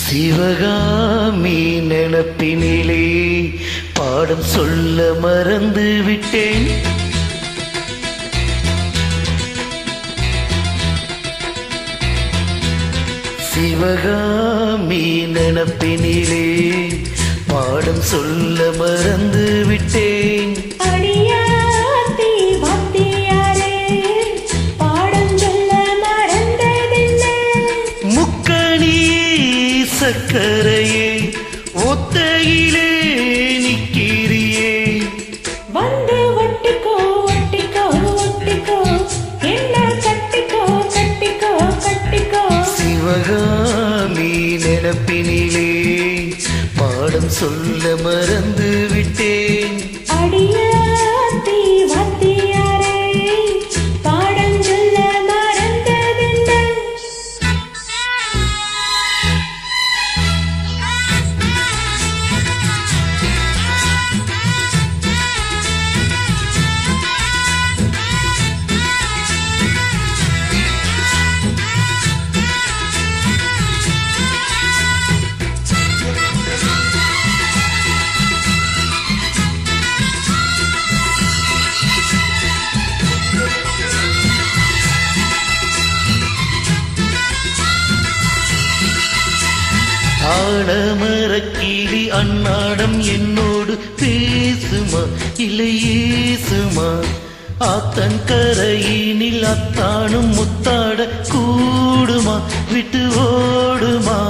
சிவகாமி நினப்பினிலே பாடம் சொல்ல மறந்து விட்டேன். சிவகாமி நினப்பினிலே பாடம் சொல்ல மறந்து விட்டேன். சக்கரையே ஒத்தையிலே நிக்கிறியே வந்து ஒட்டிக்கோ ஒட்டிக்கோ ஒட்டிக்கோ என்ன கட்டிக்கோ கட்டிக்கோ கட்டிக்கோ. சிவகாமி நினப்பினிலே பாடம் சொல்ல மறந்து விட்டேன். அடியாத்தி வாத்தியாரே பாடம் சொல்ல மறந்ததென்ன. ஆடமரக்கிளி அன்னாடம் என்னோடு பேசுமா இல்லை ஏசுமா? ஆத்தன் கரையினில் அத்தானும் முத்தாட கூடுமா விட்டு ஓடுமா?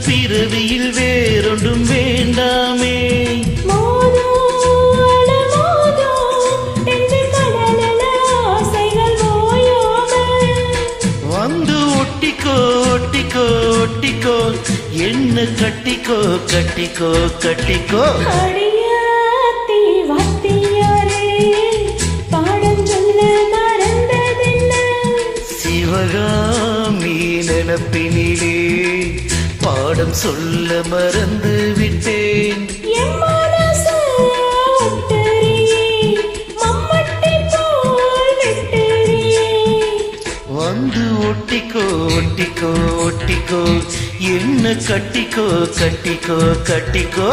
பிறவியில் வேறொன்றும் வேண்டாமே. வந்து ஒட்டிக்கோ ஒட்டிக்கோ ஒட்டிக்கோ என்ன கட்டிக்கோ கட்டிக்கோ கட்டிக்கோ. அடியாத்தி வாத்தியாரே பாடம் சொல்ல மறந்ததென்ன. சிவகாமி நினப்பினிலே பாடம் சொல்ல மறந்து விட்டேன். வந்து ஒட்டிக்கோ ஒட்டிக்கோ ஒட்டிக்கோ என்ன கட்டிக்கோ கட்டிக்கோ கட்டிக்கோ.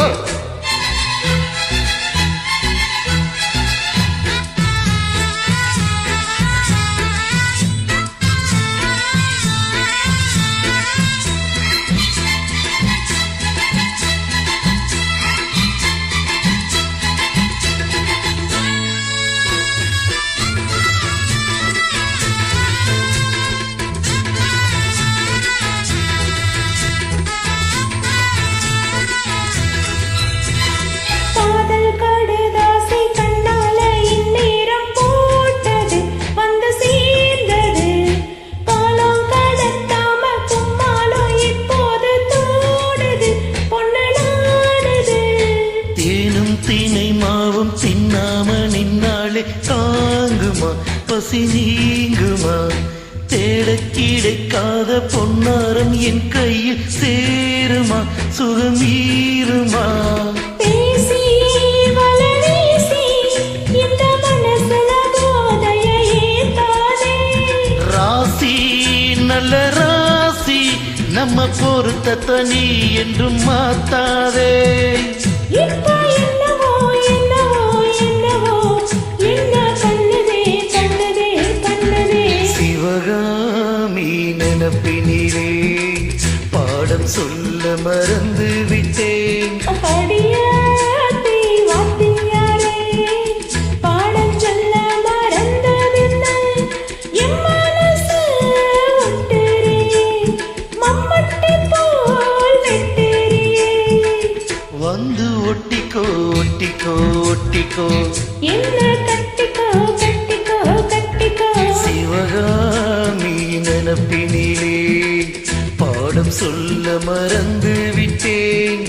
தின்னாம நின்னாலே தாங்குமா பசி நீங்குமா? தேட கிடைக்காத பொன்னாரம் என் கையில் சேருமா சுகம் ஈருமா? ராசி நல்ல ராசி நம்ம பொருத்தத்தை நீ என்றும் மாத்தாதே. சிவகாமி நினப்பினிலே பாடம் சொல்ல மறந்து விட்டேன். அடியாத்தி வாத்தியாரே பாடம் சொல்ல மறந்ததென்ன. என் மனசு ஒட்டுறியே மம்மட்டி போல் வெட்டுறியே. வந்து ஒட்டிக்கோ ஒட்டிக்கோ ஒட்டிக்கோ என்ன கட்டிக்கோ கட்டிக்கோ கட்டிக்கோ. சிவகாமி நினப்பினிலே பாடம் சொல்ல மறந்து விட்டேன்.